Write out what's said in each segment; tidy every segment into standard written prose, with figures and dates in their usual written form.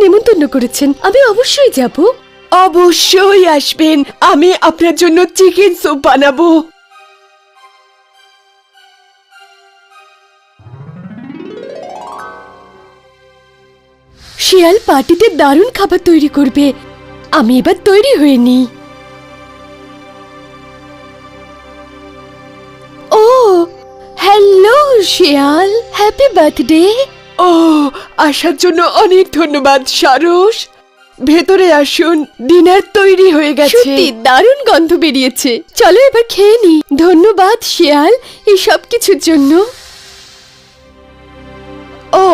নেমন্তন্ন করেছেন, আমি অবশ্যই যাব। অবশ্যই আসবেন, আমি আপনার জন্য চিকেন স্যুপ বানাবো। শিয়াল পার্টিতে দারুণ খাবার তৈরি করবে, আমি এবার তৈরি হয়ে নিই। ও হ্যালো শিয়াল, হ্যাপি বার্থডে। ও, আসার জন্য অনেক ধন্যবাদ সারস। ভেতরে আসুন, ডিনার তৈরি হয়ে গেছে। সত্যি দারুণ গন্ধ বেরিয়েছে, চলো এবার খেয়ে নি। ধন্যবাদ শিয়াল এই সব কিছুর জন্য। ও,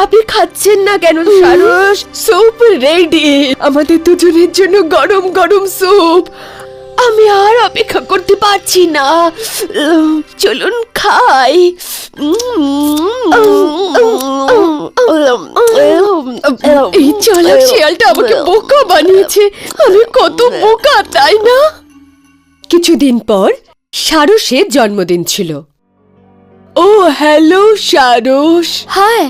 আপনি খাচ্ছেন না কেন সারস? স্যুপ রেডি, আমাদের দুজনের জন্য গরম গরম স্যুপ। আমি আর অপেক্ষা করতে পারছি না, চলুন খাই। এই চালাক শিয়ালটা আমাকে বোকা বানিয়েছে, আমি কত বোকা তাই না? কিছুদিন পর সারসের জন্মদিন ছিল। ও হ্যালো সারস। হ্যাঁ,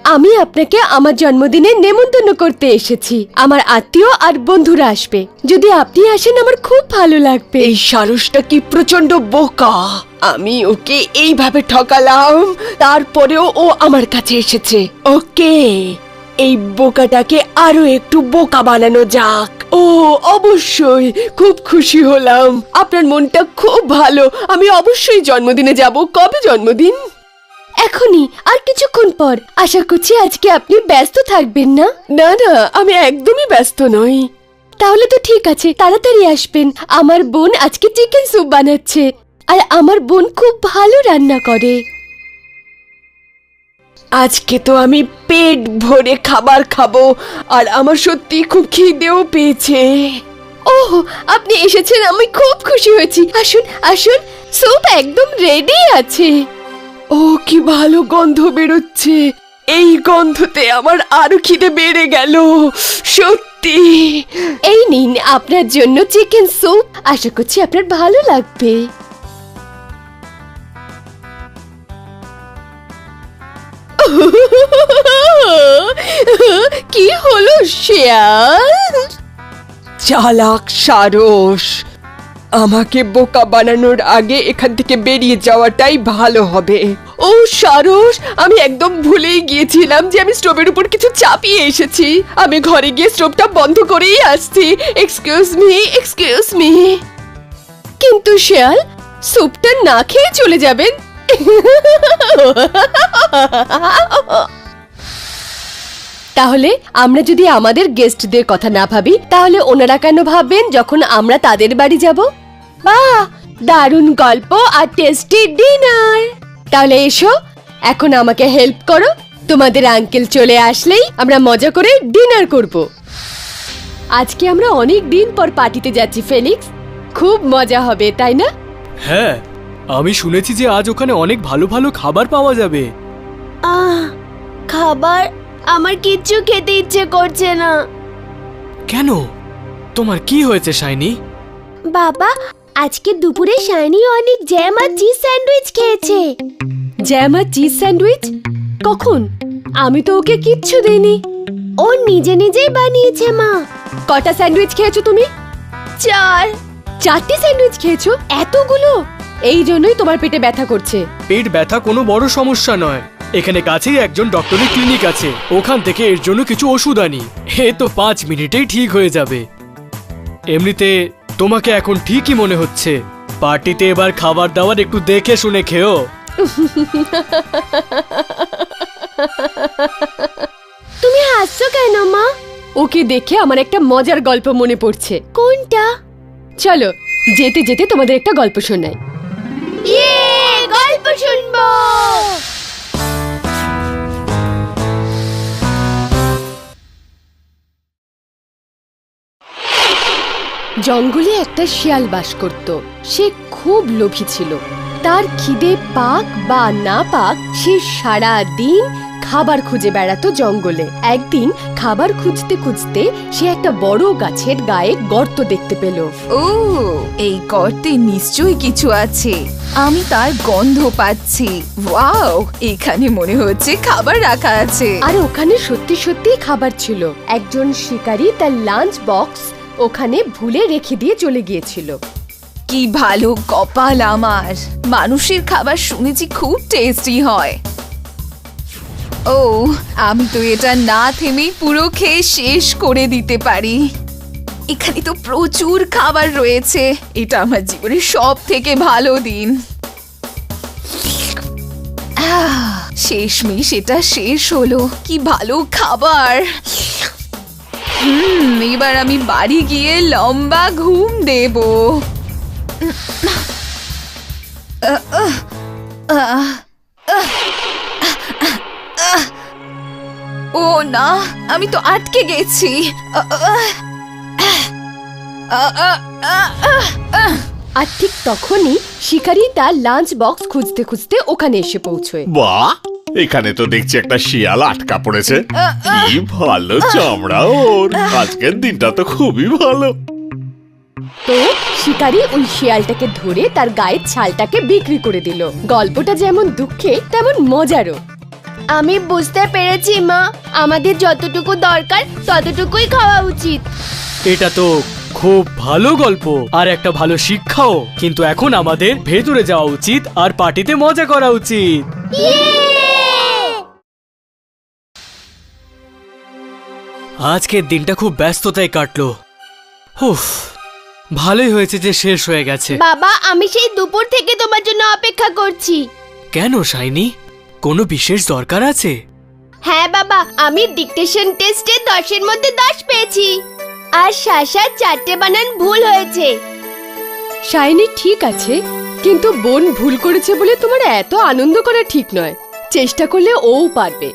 আমি আপনাকে আমার জন্মদিনে নেমন্তন্ন করতে এসেছি। আমার আত্মীয় আর বন্ধুরা আসবে, যদি আপনি আসেন আমার খুব ভালো লাগবে। এই সারসটা কি প্রচন্ড বোকা, আমি ওকে এইভাবে ঠকালাম, তারপরেও ও আমার কাছে এসেছে। ওকে, এই বোকাটাকে আরো একটু বোকা বানানো যাক। ও অবশ্যই, খুব খুশি হলাম, আপনার মনটা খুব ভালো। আমি অবশ্যই জন্মদিনে যাব। কবে জন্মদিন? এখনই, আর কিছুক্ষণ পর। আশা করছি আজকে আপনি ব্যস্ত থাকবেন না। না না, আমি একদমই ব্যস্ত নই। তাহলে তো ঠিক আছে, তাড়াতাড়ি আসবেন। আমার বোন আজকে চিকেন স্যুপ বানাচ্ছে, আর আমার বোন খুব ভালো রান্না করে। আজকে তো আমি পেট ভরে খাবার খাবো, আর আমার সত্যি খুব খিদেও পেয়েছে। ওহ, আপনি এসেছেন, আমি খুব খুশি হয়েছি। আসুন আসুন, স্যুপ একদম রেডি আছে। ও কি ভালো গন্ধ বেরোচ্ছে, এই গন্ধতে আমার আরো খিদে বেড়ে গেল সত্যি। এই নিন আপনার জন্য চিকেন স্যুপ, আশা করছি আপনার ভালো লাগবে। কি হলো শিয়াল? চালাক সারস, আমাকে বোকা বানানোর আগে এখান থেকে বেরিয়ে যাওয়াটাই ভালো হবে। ও সারস, আমি একদম ভুলেই গিয়েছিলাম যে আমি স্টোভের উপর কিছু চাপিয়ে এসেছি। আমি ঘরে গিয়ে স্টোভটা বন্ধ করেই আসছি। Excuse me, excuse me. কিন্তু শিয়াল, স্যুপটা না খেয়ে চলে যাবেন? তাহলে আমরা যদি আমাদের গেস্টদের কথা না ভাবি, তাহলে ওনারা কেন ভাববেন যখন আমরা তাদের বাড়ি যাব? বাহ, দারুণ গল্প আর টেস্টি ডিনার। তাহলে এসো, এখন আমাকে হেল্প করো। তোমাদের আঙ্কেল চলে আসলেই আমরা মজা করে ডিনার করব। আজকে আমরা অনেক দিন পর পার্টিতে যাচ্ছি ফেলিক্স, খুব মজা হবে তাই না? হ্যাঁ, আমি শুনেছি যে আজ ওখানে অনেক ভালো ভালো খাবার পাওয়া যাবে। খাবার? আমার কিচ্ছু খেতে ইচ্ছে করছে না। কেন, তোমার কি হয়েছে শাইনি? বাবা, আজকে দুপুরে শাইনি অনেক জ্যাম আর চিজ স্যান্ডউইচ খেয়েছে। জ্যাম আর চিজ স্যান্ডউইচ? কখন? আমি তো ওকে কিচ্ছু দেইনি। ও নিজে নিজেই বানিয়েছে মা। কটা স্যান্ডউইচ খেয়েছো তুমি? 4। 4টি স্যান্ডউইচ খেয়েছো? এতগুলো? এই জন্যই তোমার পেটে ব্যথা করছে। পেট ব্যথা কোনো বড় সমস্যা নয়, এখানে কাছেই একজন ডক্টরের ক্লিনিক আছে, ওখান থেকে এর জন্য কিছু ওষুধ আনি। এ তো 5 মিনিটেই ঠিক হয়ে যাবে। এমনিতে তোমাকে এখন ঠিকই মনে হচ্ছে। পার্টিতে এবার খাবার দাবার একটু দেখে শুনে খেও। তুমি হাসছো কেন মা? ওকে দেখে আমার একটা মজার গল্প মনে পড়ছে। কোনটা? চলো, যেতে যেতে তোমাদের একটা গল্প শোনাই। ইয়ে, গল্প শুনবো। জঙ্গলে একটা শিয়াল বাস করত। সে খুব লোভী ছিল। তার খিদে পাক বা না পাক, সে সারা দিন খাবার খুঁজে বেড়াতো জঙ্গলে। একদিন খাবার খুঁজতে খুঁজতে সে একটা বড় গাছের গায়ে গর্ত দেখতে পেল। ও, এই গর্তে নিশ্চয়ই কিছু আছে। আমি তার গন্ধ পাচ্ছি। ওয়াও, এখানে মনে হচ্ছে খাবার রাখা আছে। আর ওখানে সত্যি সত্যি খাবার ছিল। একজন শিকারী তার লাঞ্চ বক্স ওখানে ভুলে রেখে দিয়ে চলে গিয়েছিল। কি ভালো কপাল আমার। মানুষের খাবার শুনেছি খুব টেস্টি হয়। ও, আমি তো এটা না থেমেই পুরো খেয়ে শেষ করে দিতে পারি। এখানে তো প্রচুর খাবার রয়েছে। এটা আমার জীবনের সব থেকে ভালো দিন। শেষমেশ এটা শেষ হলো। কি ভালো খাবার। এবার আমি বাড়ি গিয়ে লম্বা ঘুম দেব। ও না, আমি তো আটকে গেছি। আর ঠিক তখনই শিকারী তার লাঞ্চ বক্স খুঁজতে খুঁজতে ওখানে এসে পৌঁছয়। বাহ, এখানে তো দেখছি একটা শিয়াল আটকা পড়েছে। কি ভালো চামড়া ওর। আজকের দিনটা তো খুবই ভালো। তো শিকারী ওই শিয়ালটাকে ধরে তার গায়ের ছালটাকে বিক্রি করে দিল। গল্পটা যেমন দুঃখে তেমন মজারও। আমি বুঝতে পেরেছি মা, আমাদের যতটুকু দরকার ততটুকুই খাওয়া উচিত। এটা তো খুব ভালো গল্প আর একটা ভালো শিক্ষাও। কিন্তু এখন আমাদের ভেতরে যাওয়া উচিত আর পার্টিতে মজা করা উচিত। আজকের দিনটা খুব ব্যস্ততায় কাটলো। উফ, ভালোই হয়েছে যে শেষ হয়ে গেছে। বাবা, আমি সেই দুপুর থেকে তোমার জন্য অপেক্ষা করছি। কেন শাইনি, কোনো বিশেষ দরকার আছে? হ্যাঁ বাবা, আমি ডিকটেশন টেস্টে 10-এর মধ্যে 10 পেয়েছি। আর শাশা 4টে বানান ভুল হয়েছে। শাইনি ঠিক আছে, কিন্তু বোন ভুল করেছে বলে তোমার এত আনন্দ করা ঠিক নয়। চেষ্টা করলে ওও পারবে।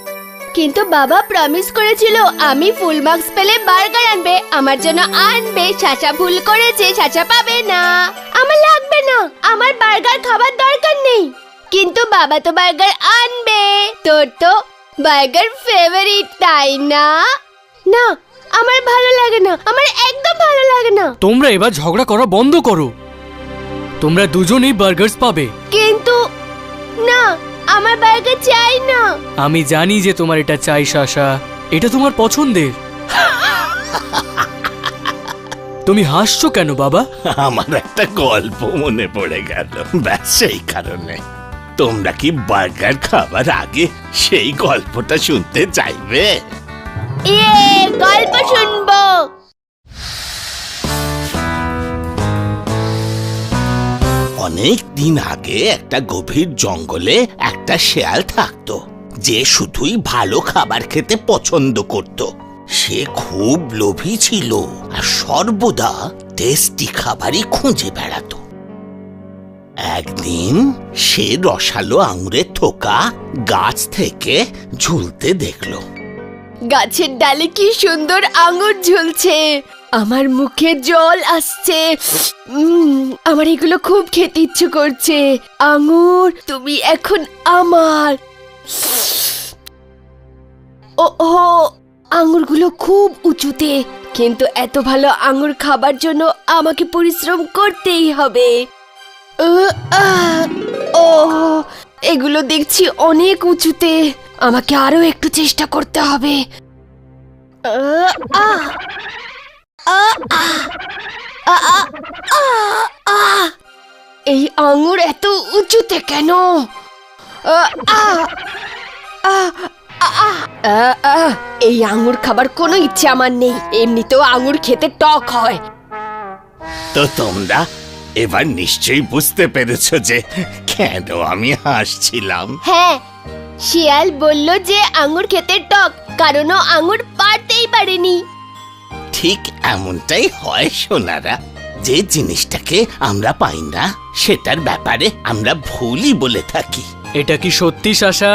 কিন্তু বাবা প্রমিস করেছিল আমি ফুল মার্কস পেলে বার্গার আনবে, আমার জন্য আনবে। শাশা ভুল করেছে, শাশা পাবে না। আমার লাগবে না, আমার বার্গার খাবার দরকার নেই। কিন্তু বাবা তো বার্গার আনবে। তোর তো বার্গার ফেভারিট, তাই না? না, আমার ভালো লাগে না, আমার একদম ভালো লাগে না। তোমরা এবার ঝগড়া করা বন্ধ করো। তোমরা দুজনেই বার্গারস পাবে। কিন্তু না, আমার বার্গার চাই না। আমি জানি যে তোমার এটা চাই শাশা, এটা তোমার পছন্দের। তুমি হাসছো কেন বাবা? আমার একটা গল্প মনে পড়ে গেল, ব্যাস সেই কারণে। তোমরা কি বার্গার খাবার আগে সেই গল্পটা শুনতে চাইবে? গল্প শুনবো। অনেক দিন আগে একটা গভীর জঙ্গলে একটা শেয়াল থাকতো, যে শুধুই ভালো খাবার খেতে পছন্দ করত। সে খুব লোভী ছিল আর সর্বদা টেস্টি খাবারই খুঁজে বেড়াতো। একদিন সে রসালো আঙুরের থোকা গাছ থেকে ঝুলতে দেখলো। গাছের ডালে কি সুন্দর আঙুর ঝুলছে। আমার মুখে জল আসছে। আমার এগুলো খুব খেতে ইচ্ছে করছে। আঙুর, তুমি এখন আমার। ও, আঙুরগুলো খুব উঁচুতে, কিন্তু এত ভালো আঙুর খাবার জন্য আমাকে পরিশ্রম করতেই হবে। এগুলো দেখছি অনেক উঁচুতে, আমাকে আরো একটু চেষ্টা করতে হবে। এই আঙুর এত উঁচুতে কেন? এই আঙুর খাবার কোনো ইচ্ছে আমার নেই। এমনিতেও আঙুর খেতে টক হয়। তো তোমরা এবার নিশ্চয়ই বুঝতে পেরেছ যে কেন আমি হাসছিলাম। হ্যাঁ, শিয়াল বলল যে আঙ্গুর খেতে টক, কারণ ও আঙ্গুর পারতেই পারেনি। ঠিক এমনটাই হয় সোনারা। যে জিনিসটাকে আমরা পাই না সেটার ব্যাপারে আমরা ভুলই বলে থাকি। এটা কি সত্যি শাশা?